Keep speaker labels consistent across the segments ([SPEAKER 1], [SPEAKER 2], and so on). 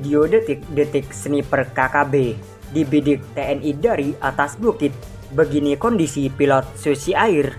[SPEAKER 1] video detik-detik sniper KKB dibidik TNI dari atas bukit. Begini kondisi pilot Susi Air.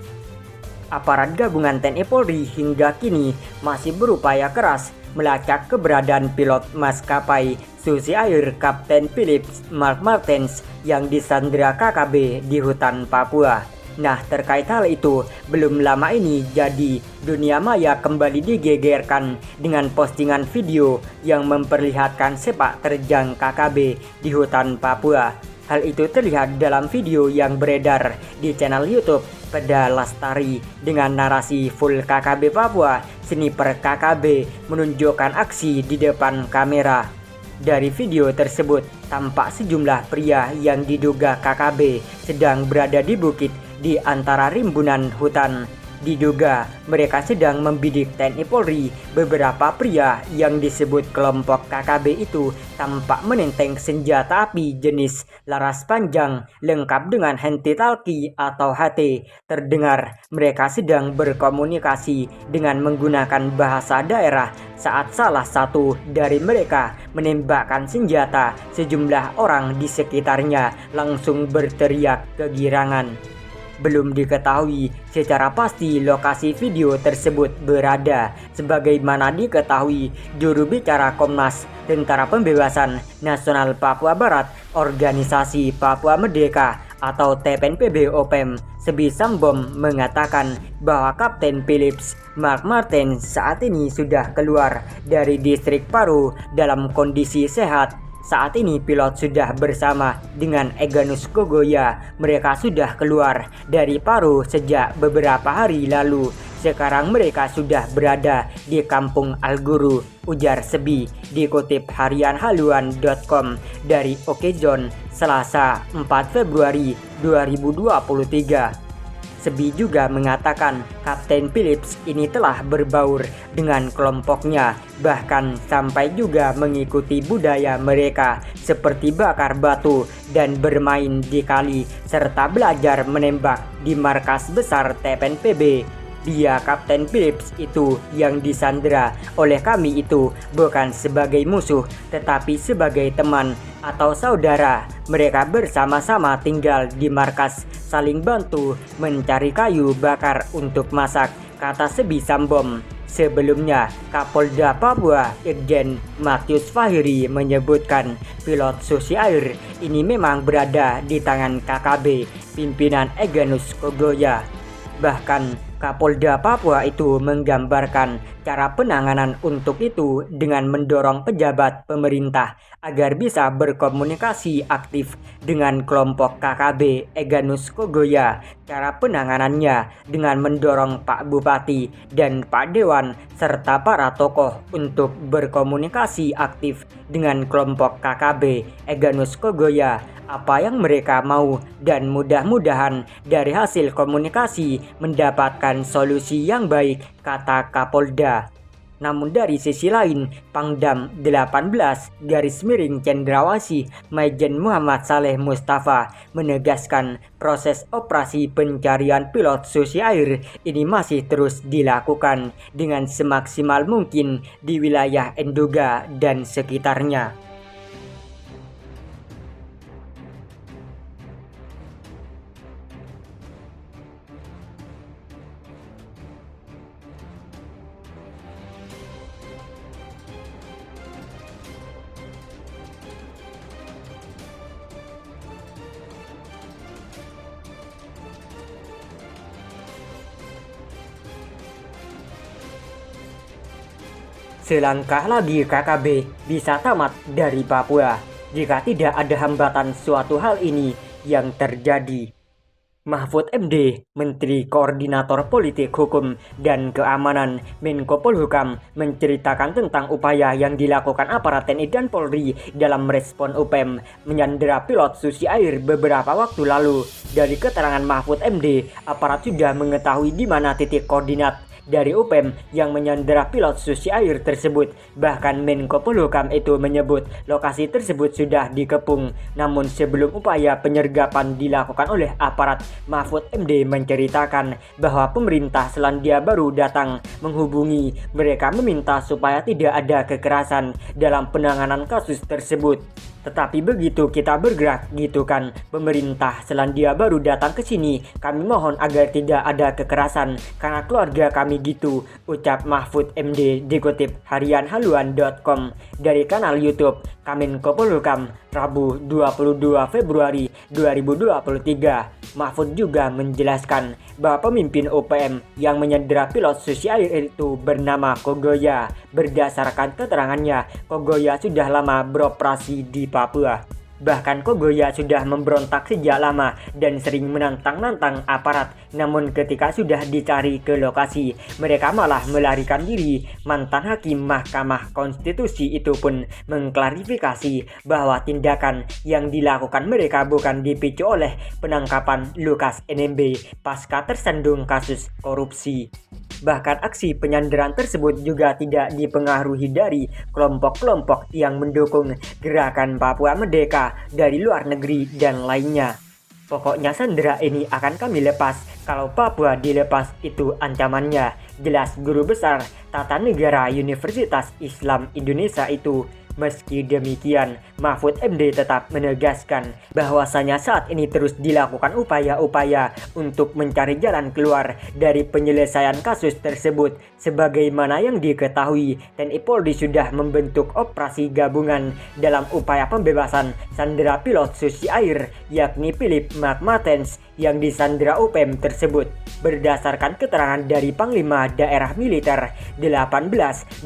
[SPEAKER 1] Aparat gabungan TNI Polri hingga kini masih berupaya keras melacak keberadaan pilot maskapai Susi Air Kapten Philips Mark Martens yang disandra KKB di hutan Papua. Nah, terkait hal itu, belum lama ini jadi dunia maya kembali digegerkan dengan postingan video yang memperlihatkan sepak terjang KKB di hutan Papua. Hal itu terlihat dalam video yang beredar di channel YouTube Peda Lastari dengan narasi full KKB Papua. Sniper KKB menunjukkan aksi di depan kamera. Dari video tersebut, tampak sejumlah pria yang diduga KKB sedang berada di bukit di antara rimbunan hutan. Diduga mereka sedang membidik TNI Polri. Beberapa pria yang disebut kelompok KKB itu tampak menenteng senjata api jenis laras panjang lengkap dengan henti-talki atau HT. Terdengar mereka sedang berkomunikasi dengan menggunakan bahasa daerah saat salah satu dari mereka menembakkan senjata. Sejumlah orang di sekitarnya langsung berteriak kegirangan. Belum diketahui secara pasti lokasi video tersebut berada. Sebagaimana diketahui, juru bicara Komnas Tentara Pembebasan Nasional Papua Barat, Organisasi Papua Merdeka atau TPNPB OPM, Sebi Sambom mengatakan bahwa Kapten Philips Mark Martin saat ini sudah keluar dari distrik Paru dalam kondisi sehat. Saat ini pilot sudah bersama dengan Egyanus Kogoya. Mereka sudah keluar dari Paru sejak beberapa hari lalu. Sekarang mereka sudah berada di Kampung Alguru, ujar Sebi, dikutip harianhaluan.com dari Okezone, Selasa 4 Februari 2023. Sebi juga mengatakan Kapten Philips ini telah berbaur dengan kelompoknya, bahkan sampai juga mengikuti budaya mereka seperti bakar batu dan bermain di kali, serta belajar menembak di markas besar TPNPB. Dia Kapten Philips itu yang disandra oleh kami itu bukan sebagai musuh tetapi sebagai teman atau saudara. Mereka bersama-sama tinggal di markas, saling bantu mencari kayu bakar untuk masak, kata Sebi Sambom. Sebelumnya, Kapolda Papua Irjen Matius Fahiri menyebutkan pilot Susi Air ini memang berada di tangan KKB pimpinan Egyanus Kogoya. Bahkan Kapolda Papua itu menggambarkan cara penanganan untuk itu dengan mendorong pejabat pemerintah agar bisa berkomunikasi aktif dengan kelompok KKB Egyanus Kogoya. Cara penanganannya dengan mendorong Pak Bupati dan Pak Dewan serta para tokoh untuk berkomunikasi aktif dengan kelompok KKB Egyanus Kogoya. Apa yang mereka mau, dan mudah-mudahan dari hasil komunikasi mendapatkan solusi yang baik, kata Kapolda. Namun dari sisi lain, Pangdam 18 Cendrawasih Maijen Muhammad Saleh Mustafa menegaskan proses operasi pencarian pilot Susi Air ini masih terus dilakukan dengan semaksimal mungkin di wilayah Enduga dan sekitarnya. Selangkah lagi KKB bisa tamat dari Papua jika tidak ada hambatan suatu hal ini yang terjadi. Mahfud MD, Menteri Koordinator Politik Hukum dan Keamanan Menko Polhukam, menceritakan tentang upaya yang dilakukan aparat TNI dan Polri dalam merespon UPM menyandera pilot Susi Air beberapa waktu lalu. Dari keterangan Mahfud MD, aparat sudah mengetahui di mana titik koordinat dari UPM yang menyandera pilot Susi Air tersebut. Bahkan Menko Polhukam itu menyebut lokasi tersebut sudah dikepung. Namun sebelum upaya penyergapan dilakukan oleh aparat, Mahfud MD menceritakan bahwa pemerintah Selandia Baru datang menghubungi mereka meminta supaya tidak ada kekerasan dalam penanganan kasus tersebut. Tetapi begitu kita bergerak gitu kan, pemerintah Selandia Baru datang ke sini, kami mohon agar tidak ada kekerasan karena keluarga kami gitu, ucap Mahfud MD dikutip harianhaluan.com dari kanal YouTube Kemenko Polhukam Rabu 22 Februari 2023. Mahfud juga menjelaskan bahwa pemimpin UPM yang menyandera pilot Susi Air itu bernama Kogoya. Berdasarkan keterangannya, Kogoya sudah lama beroperasi di Papua. Bahkan Kogoya sudah memberontak sejak lama dan sering menantang-nantang aparat. Namun ketika sudah dicari ke lokasi, mereka malah melarikan diri. Mantan Hakim Mahkamah Konstitusi itu pun mengklarifikasi bahwa tindakan yang dilakukan mereka bukan dipicu oleh penangkapan Lukas NMB pasca tersandung kasus korupsi. Bahkan aksi penyanderaan tersebut juga tidak dipengaruhi dari kelompok-kelompok yang mendukung gerakan Papua Merdeka dari luar negeri dan lainnya. Pokoknya sandera ini akan kami lepas, kalau Papua dilepas itu ancamannya, jelas Guru Besar Tata Negara Universitas Islam Indonesia itu. Meski demikian, Mahfud MD tetap menegaskan bahwasanya saat ini terus dilakukan upaya-upaya untuk mencari jalan keluar dari penyelesaian kasus tersebut. Sebagaimana yang diketahui, TNI Polri sudah membentuk operasi gabungan dalam upaya pembebasan sandera pilot Susi Air, yakni Philip Martens yang disandera UPM tersebut. Berdasarkan keterangan dari Panglima Daerah Militer 18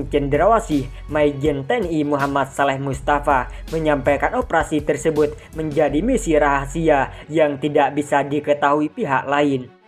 [SPEAKER 1] Cendrawasih Maijen TNI Muhammad Saleh Mustafa menyampaikan operasi tersebut menjadi misi rahasia yang tidak bisa diketahui pihak lain.